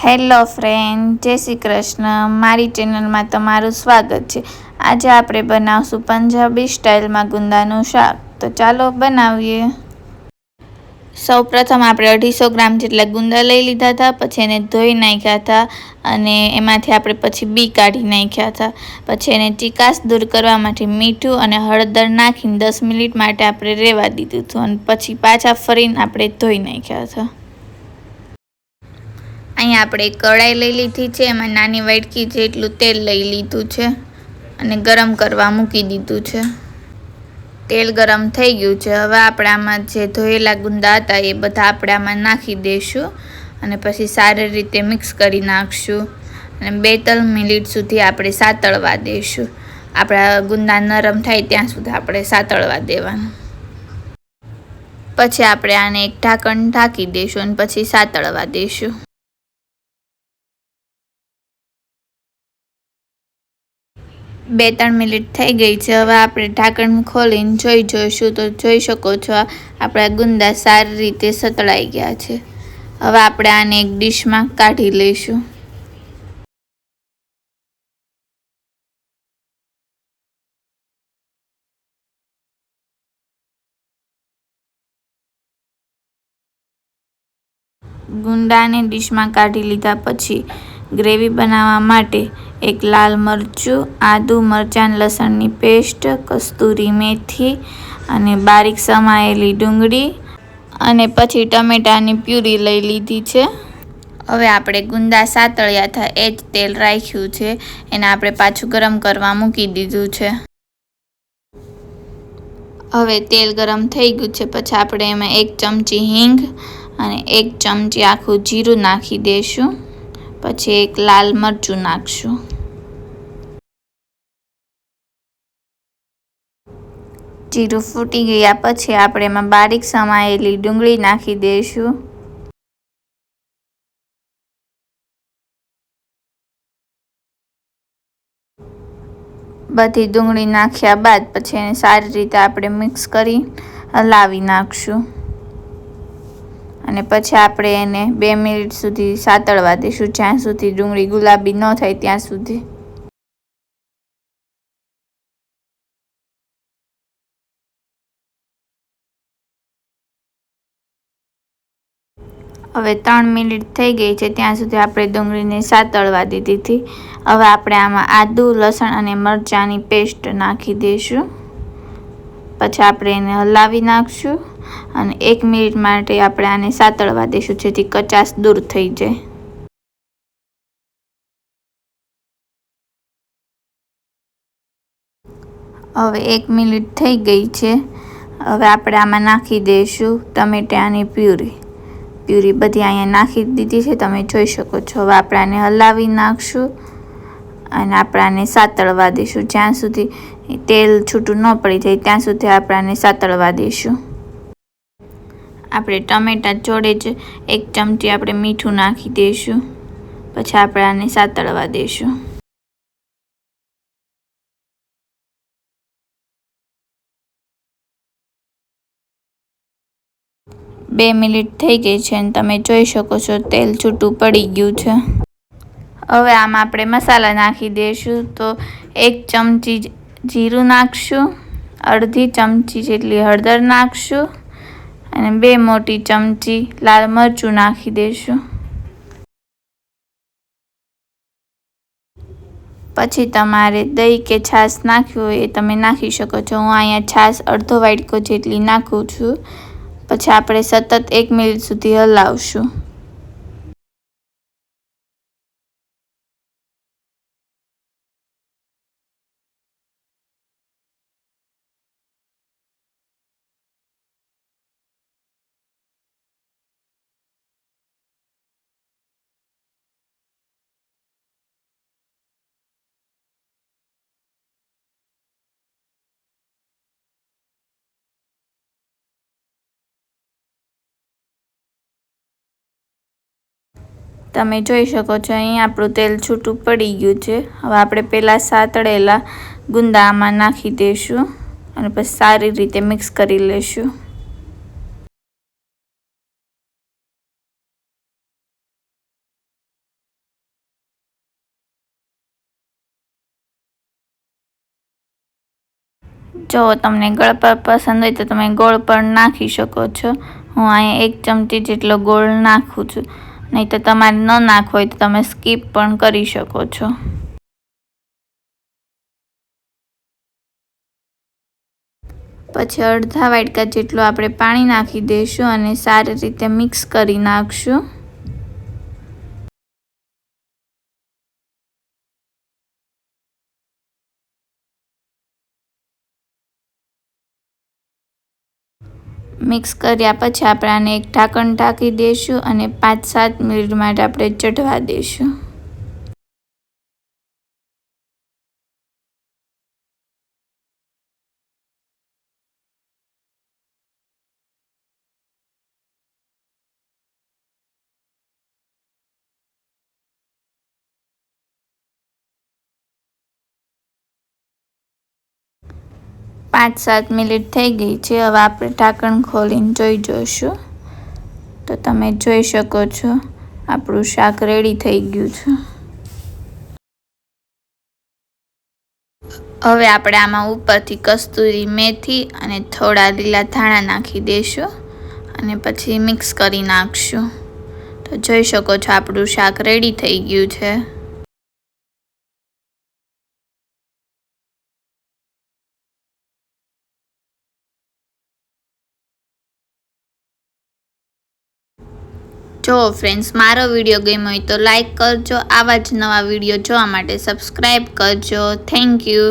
Hello friend, જય શ્રી કૃષ્ણ. મારી ચેનલમાં તમારું સ્વાગત છે. આજે આપણે બનાવશું પંજાબી સ્ટાઇલમાં ગુંદાનું શાક. તો ચાલો બનાવીએ. સૌપ્રથમ આપણે 250 ગ્રામ જેટલા ગુંદા લઈ લીધા હતા. પછી એને ધોઈ નાખ્યા હતા અને એમાંથી આપણે પછી બી કાઢી નાખ્યા હતા. પછી એને ચીકાશ દૂર કરવા માટે મીઠું અને હળદર નાખીને 10 મિનિટ માટે આપણે રહેવા દીધું હતું અને પછી પાછા ફરીને આપણે ધોઈ નાખ્યા હતા. અહીંયા આપણે કઢાઈ લઈ લીધી છે. એમાં નાની વાટકી જેટલું તેલ લઈ લીધું છે અને ગરમ કરવા મૂકી દીધું છે. તેલ ગરમ થઈ ગયું છે. હવે આપણે આમાં જે ધોયેલા ગુંદા હતા એ બધા આપણે આમાં નાખી દઈશું અને પછી સારી રીતે મિક્સ કરી નાખશું અને 2-3 મિનિટ સુધી આપણે સાતળવા દઈશું. આપણા ગુંદા નરમ થાય ત્યાં સુધી આપણે સાતળવા દેવાનું. પછી આપણે આને એક ઢાંકણ ઢાંકી દઈશું અને પછી સાતળવા દઈશું. 2-3 મિનિટ થઈ ગઈ છે. હવે આપણે ઢાંકણ ખોલીને જોઈશું તો જોઈ શકો છો આપણા ગુંદા સારી રીતે સતળાઈ ગયા છે. હવે આપણે આને એક ડીશમાં કાઢી લઈશું. ગુંદાને ડીશમાં કાઢી લીધા પછી ગ્રેવી બનાવવા માટે એક લાલ મરચું, આદુ, મરચાં, લસણની પેસ્ટ, કસ્તુરી મેથી અને બારીક સમાયેલી ડુંગળી અને પછી ટમેટાની પ્યુરી લઈ લીધી છે. હવે આપણે ગુંદા સાતળ્યા હતા એ જ તેલ રાખ્યું છે, એને આપણે પાછું ગરમ કરવા મૂકી દીધું છે. હવે તેલ ગરમ થઈ ગયું છે. પછી આપણે એમાં 1 ચમચી હિંગ અને 1 ચમચી આખું જીરું નાખી દઈશું. પછી એક લાલ મરચું નાખશું. જીરું ફૂટી ગયા પછી આપણે એમાં બારીક સમાયેલી ડુંગળી નાખી દઈશું. બધી ડુંગળી નાખ્યા બાદ પછી એને સારી રીતે આપણે મિક્સ કરી હલાવી નાખશું અને પછી આપણે એને 2 મિનિટ સુધી સાતળવા દઈશું, જ્યાં સુધી ડુંગળી ગુલાબી ન થાય ત્યાં સુધી. હવે 3 મિનિટ થઈ ગઈ છે. ત્યાં સુધી આપણે ડુંગળીને સાતળવા દીધી હતી. હવે આપણે આમાં આદુ, લસણ અને મરચાંની પેસ્ટ નાખી દઈશું. પછી આપણે એને હલાવી નાખશું અને 1 મિનિટ માટે આપણે આને સાતળવા દઈશું, જેથી કચાશ દૂર થઈ જાય. હવે 1 મિનિટ થઈ ગઈ છે. હવે આપણે આમાં નાખી દઈશું ટમેટાની પ્યુરી બધી અહીંયા નાખી દીધી છે, તમે જોઈ શકો છો. હવે આપણે આને હલાવી નાખશું અને આપણે આને સાતળવા દઈશું, જ્યાં સુધી તેલ છૂટું ન પડી જાય ત્યાં સુધી આપણે આને સાતળવા દઈશું. આપણે ટમેટા જોડે જ 1 ચમચી આપણે મીઠું નાખી દઈશું. પછી આપણે આને સાતળવા દઈશું. બે મિનિટ થઈ ગઈ છે અને તમે જોઈ શકો છો તેલ છૂટું પડી ગયું છે. હવે આમાં આપણે મસાલા નાખી દઈશું. તો 1 ચમચી જીરું નાખશું, અડધી ચમચી જેટલી હળદર નાખશું અને 2 મોટી ચમચી લાલ મરચું નાખી દઈશું. પછી તમારે દહીં કે છાશ નાખવી હોય એ તમે નાખી શકો છો. હું અહીંયા છાશ અડધો વાટકો જેટલી નાખું છું. પછી આપણે સતત 1 મિનિટ સુધી હલાવશું. તમે જોઈ શકો છો અહીં આપણું તેલ છૂટું પડી ગયું છે. હવે આપણે પહેલાં સાતળેલા ગુંદા આમાં નાખી દઈશું અને પછી સારી રીતે મિક્સ કરી લઈશું. જો તમને ગોળ પસંદ હોય તો તમે ગોળ પણ નાખી શકો છો. હું અહીંયા 1 ચમચી જેટલો ગોળ નાખું છું. નહીં તો તમારે ન નાખવો હોય તો તમે સ્કીપ પણ કરી શકો છો. પછી અડધા વાટકા જેટલું આપણે પાણી નાખી દઈશું અને સારી રીતે મિક્સ કરી નાખશું. મિક્સ કર્યા પછી આપણે આને એક ઢાંકણ ઢાંકી દઈશું અને 5-7 મિનિટ માટે આપણે ચઢવા દઈશું. પાંચ 7 મિનિટ થઈ ગઈ છે. હવે આપણે ઢાંકણ ખોલીને જોઈશું તો તમે જોઈ શકો છો આપણું શાક રેડી થઈ ગયું છે. હવે આપણે આમાં ઉપરથી કસ્તુરી મેથી અને થોડા લીલા ધાણા નાખી દઈશું અને પછી મિક્સ કરી નાખશું. તો જોઈ શકો છો આપણું શાક રેડી થઈ ગયું છે. જો ફ્રેન્ડ્સ, મારો વિડીયો ગમ્યો હોય તો લાઈક કરજો. આવા જ નવા વિડીયો જોવા માટે સબસ્ક્રાઈબ કરજો. Thank you.